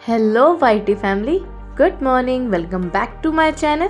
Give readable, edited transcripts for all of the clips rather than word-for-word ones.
Hello YT family, good morning, welcome back to my channel.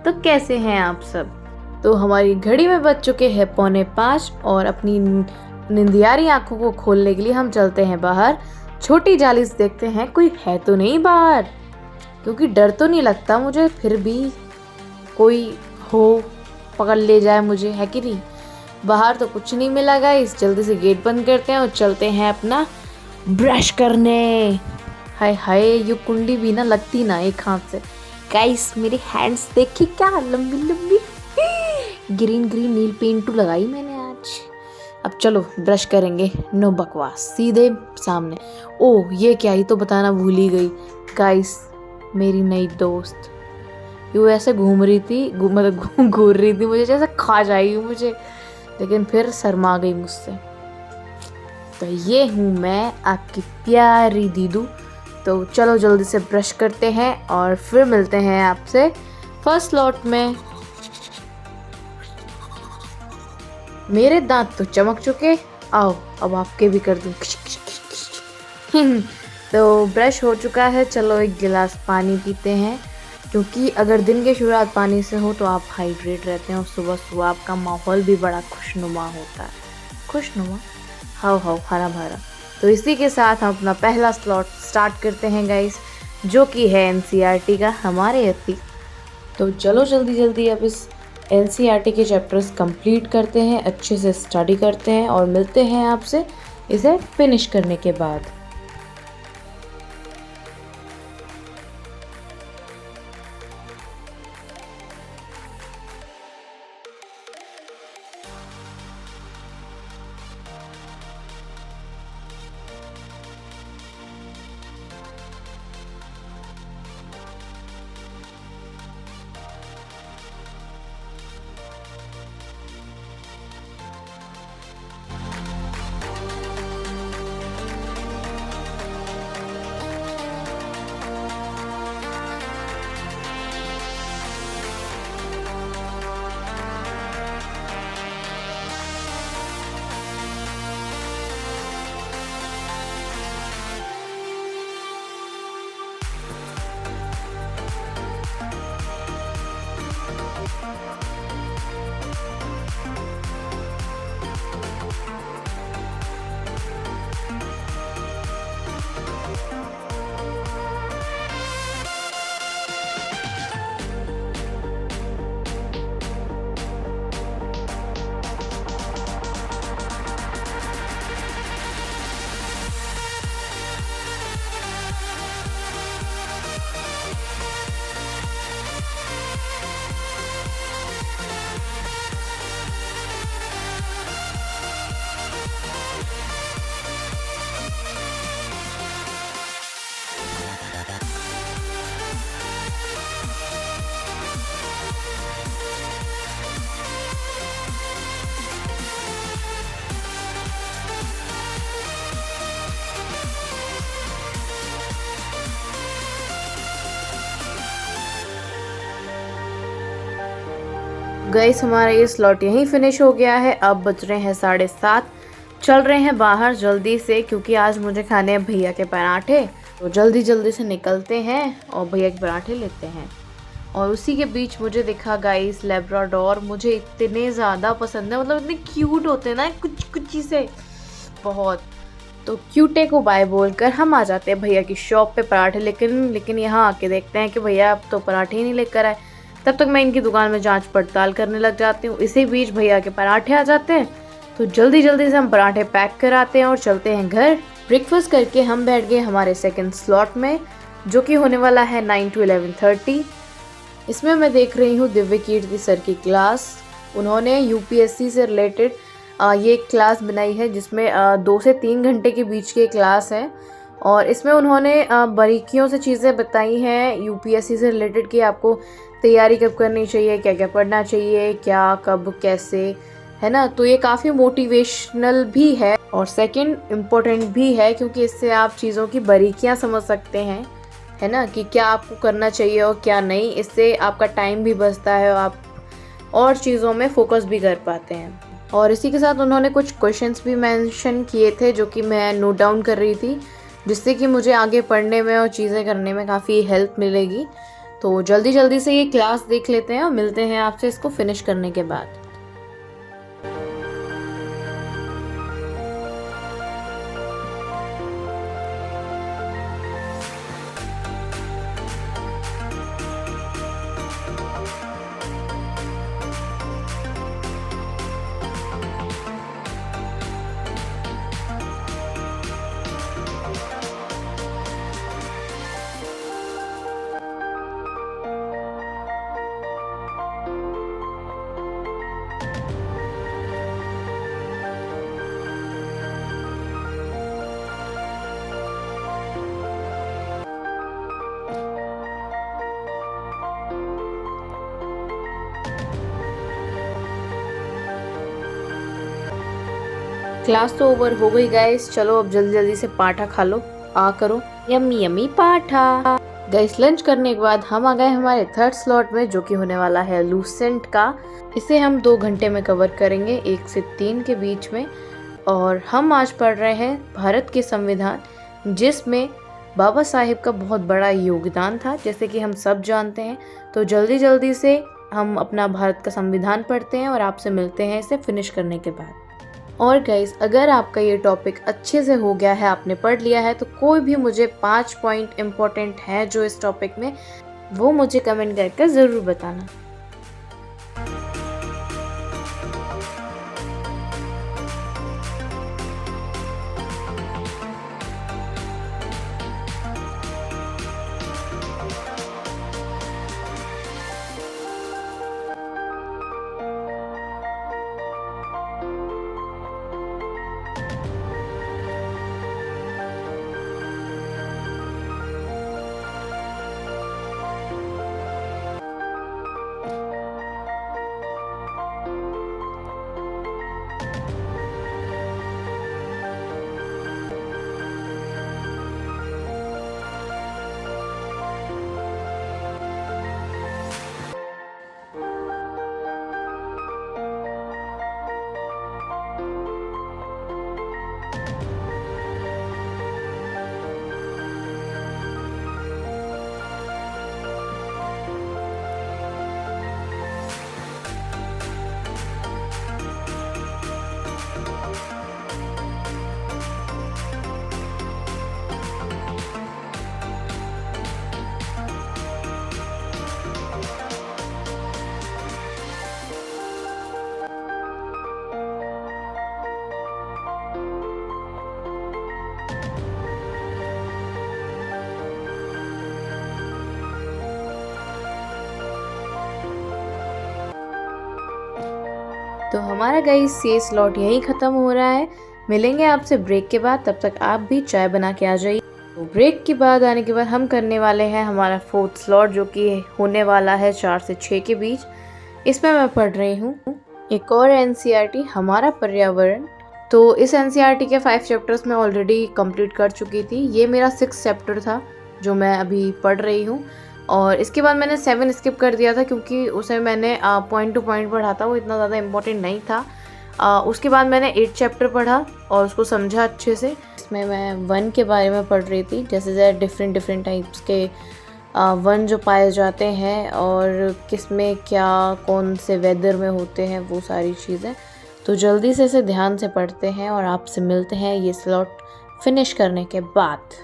तो कैसे हैं आप सब? तो हमारी घड़ी में बज चुके हैं 4:45 और अपनी निंदियारी आंखों को खोलने के लिए हम चलते हैं बाहर। छोटी जाली से देखते हैं कोई है तो नहीं बाहर, क्योंकि डर तो नहीं लगता मुझे, फिर भी कोई हो पकड़ ले जाए मुझे, है कि नहीं। बाहर तो कुछ नहीं मिला गाइस, जल्दी से गेट बंद करते हैं और चलते हैं अपना ब्रश करने। हाय हाय, ये कुंडी भी ना लगती ना एक हाथ से। गाइस मेरे हैंड्स देखिए क्या लंबी लंबी ग्रीन ग्रीन नील पेंट लगाई मैंने आज। अब चलो ब्रश करेंगे, नो बकवास, सीधे सामने। ओह ये क्या, ही तो बताना भूल ही गई गाइस, मेरी नई दोस्त यूँ ऐसे घूम रही थी, मतलब घूर रही थी मुझे जैसे खा जाएगी मुझे, लेकिन फिर शर्मा गई मुझसे। तो ये हूँ मैं, आपकी प्यारी दीदू। तो चलो जल्दी से ब्रश करते हैं और फिर मिलते हैं आपसे फर्स्ट स्लॉट में। मेरे दांत तो चमक चुके, आओ अब आपके भी कर दूं। तो ब्रश हो चुका है, चलो एक गिलास पानी पीते हैं, क्योंकि अगर दिन की शुरुआत पानी से हो तो आप हाइड्रेट रहते हैं और सुबह सुबह आपका माहौल भी बड़ा खुशनुमा होता है। खुशनुमा, हाउ हाउ, हरा भरा। तो इसी के साथ हम अपना पहला स्लॉट स्टार्ट करते हैं गाइस, जो कि है एनसीईआरटी का हमारे अति। तो चलो जल्दी जल्दी अब इस एनसीईआरटी के चैप्टर्स कंप्लीट करते हैं, अच्छे से स्टडी करते हैं और मिलते हैं आपसे इसे फिनिश करने के बाद। गाइस हमारा ये स्लॉट यहीं फिनिश हो गया है। अब बज रहे हैं 7:30, चल रहे हैं बाहर जल्दी से, क्योंकि आज मुझे खाने हैं भैया के पराठे। तो जल्दी जल्दी से निकलते हैं और भैया के पराठे लेते हैं। और उसी के बीच मुझे दिखा गाइस लैब्राडोर, मुझे इतने ज़्यादा पसंद है, मतलब इतने क्यूट होते हैं ना कुछ कुछ चीज़ें, बहुत। तो क्यूटे को बाय बोलकर हम आ जाते हैं भैया की शॉप पे पराठे, लेकिन यहाँ आके देखते हैं कि भैया अब तो पराठे ही नहीं लेकर आए। तब तक मैं इनकी दुकान में जांच पड़ताल करने लग जाती हूँ। इसी बीच भैया के पराठे आ जाते हैं, तो जल्दी जल्दी से हम पराठे पैक कराते हैं और चलते हैं घर। ब्रेकफास्ट करके हम बैठ गए हमारे सेकंड स्लॉट में, जो कि होने वाला है 9 to 11:30। इसमें मैं देख रही हूँ दिव्य कीर्ति सर की क्लास। उन्होंने यूपीएससी से रिलेटेड ये क्लास बनाई है, जिसमें 2 से 3 घंटे के बीच की क्लास है। और इसमें उन्होंने बारीकियों से चीज़ें बताई हैं यूपीएससी से रिलेटेड, कि आपको तैयारी कब करनी चाहिए, क्या क्या पढ़ना चाहिए, क्या कब कैसे, है ना। तो ये काफ़ी मोटिवेशनल भी है और सेकंड इम्पोर्टेंट भी है, क्योंकि इससे आप चीज़ों की बारीकियां समझ सकते हैं, है ना, कि क्या आपको करना चाहिए और क्या नहीं। इससे आपका टाइम भी बचता है और आप और चीज़ों में फोकस भी कर पाते हैं। और इसी के साथ उन्होंने कुछ क्वेश्चंस भी मेंशन किए थे, जो कि मैं नोट डाउन कर रही थी। जिससे कि मुझे आगे पढ़ने में और चीज़ें करने में काफ़ी हेल्प मिलेगी। तो जल्दी जल्दी से ये क्लास देख लेते हैं और मिलते हैं आपसे इसको फिनिश करने के बाद। क्लास तो ओवर हो गई गाइस, चलो अब जल्दी जल्दी से पाठा खा लो, आ करो यम्मी यम्मी पाठा। गाइस लंच करने के बाद हम आ गए हमारे थर्ड स्लॉट में, जो कि होने वाला है लूसेंट का। इसे हम 2 घंटे में कवर करेंगे, 1 से 3 के बीच में। और हम आज पढ़ रहे हैं भारत के संविधान, जिसमें बाबा साहेब का बहुत बड़ा योगदान था, जैसे कि हम सब जानते हैं। तो जल्दी जल्दी से हम अपना भारत का संविधान पढ़ते हैं और आपसे मिलते हैं इसे फिनिश करने के बाद। और गाइस अगर आपका ये टॉपिक अच्छे से हो गया है, आपने पढ़ लिया है, तो कोई भी मुझे 5 पॉइंट इम्पोर्टेंट है जो इस टॉपिक में, वो मुझे कमेंट करके ज़रूर बताना। तो हमारा गाइस ये स्लॉट यहीं ख़त्म हो रहा है। मिलेंगे आपसे ब्रेक के बाद, तब तक आप भी चाय बना के आ जाइए। तो ब्रेक के बाद आने के बाद हम करने वाले हैं हमारा 4th स्लॉट, जो कि होने वाला है 4 से 6 के बीच। इसमें मैं पढ़ रही हूँ एक और NCERT, हमारा पर्यावरण। तो इस NCERT के 5 चैप्टर्स मैं ऑलरेडी कंप्लीट कर चुकी थी। ये मेरा 6th चैप्टर था जो मैं अभी पढ़ रही हूँ। और इसके बाद मैंने 7 स्किप कर दिया था, क्योंकि उसे मैंने पॉइंट टू पॉइंट पढ़ा था, वो इतना ज़्यादा इम्पोर्टेंट नहीं था। उसके बाद मैंने 8 चैप्टर पढ़ा और उसको समझा अच्छे से। इसमें मैं वन के बारे में पढ़ रही थी, जैसे डिफरेंट टाइप्स के वन जो पाए जाते हैं और किस में क्या कौन से वेदर में होते हैं, वो सारी चीज़ें। तो जल्दी से इसे ध्यान से पढ़ते हैं और आपसे मिलते हैं ये स्लॉट फिनिश करने के बाद।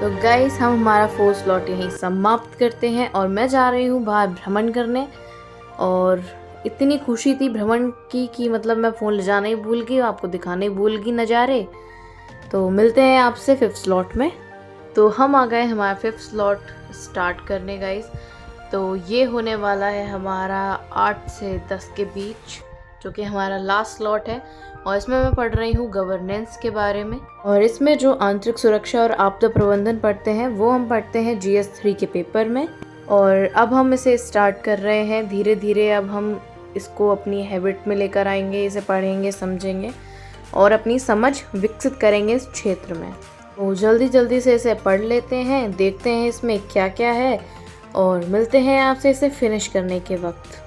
तो गाइस हम हमारा 4 स्लॉट यहीं समाप्त करते हैं और मैं जा रही हूँ बाहर भ्रमण करने। और इतनी खुशी थी भ्रमण की कि मतलब मैं फ़ोन ले जाना ही भूल गई, आपको दिखाना ही भूल गई नज़ारे। तो मिलते हैं आपसे 5th स्लॉट में। तो हम आ गए हमारा 5th स्लॉट स्टार्ट करने गाइस। तो ये होने वाला है हमारा 8 से 10 के बीच, जो कि हमारा लास्ट स्लॉट है। और इसमें मैं पढ़ रही हूँ गवर्नेंस के बारे में। और इसमें जो आंतरिक सुरक्षा और आपदा प्रबंधन पढ़ते हैं वो हम पढ़ते हैं GS 3 के पेपर में। और अब हम इसे स्टार्ट कर रहे हैं धीरे धीरे। अब हम इसको अपनी हैबिट में लेकर आएंगे, इसे पढ़ेंगे, समझेंगे और अपनी समझ विकसित करेंगे इस क्षेत्र में। तो जल्दी जल्दी से इसे पढ़ लेते हैं, देखते हैं इसमें क्या क्या है और मिलते हैं आपसे इसे फिनिश करने के वक्त।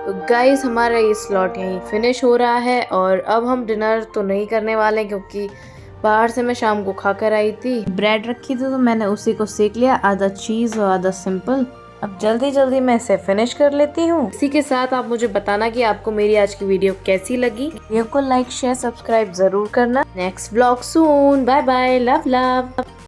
तो गाइस हमारा ये स्लॉट यहीं फिनिश हो रहा है। और अब हम डिनर तो नहीं करने वाले क्योंकि बाहर से मैं शाम को खा कर आई थी। ब्रेड रखी थी तो मैंने उसी को सेक लिया, आधा चीज़ और आधा सिंपल। अब जल्दी जल्दी मैं इसे फिनिश कर लेती हूँ। इसी के साथ आप मुझे बताना कि आपको मेरी आज की वीडियो कैसी लगी। वीडियो को लाइक शेयर सब्सक्राइब जरूर करना। Next vlog soon. Bye bye, love love.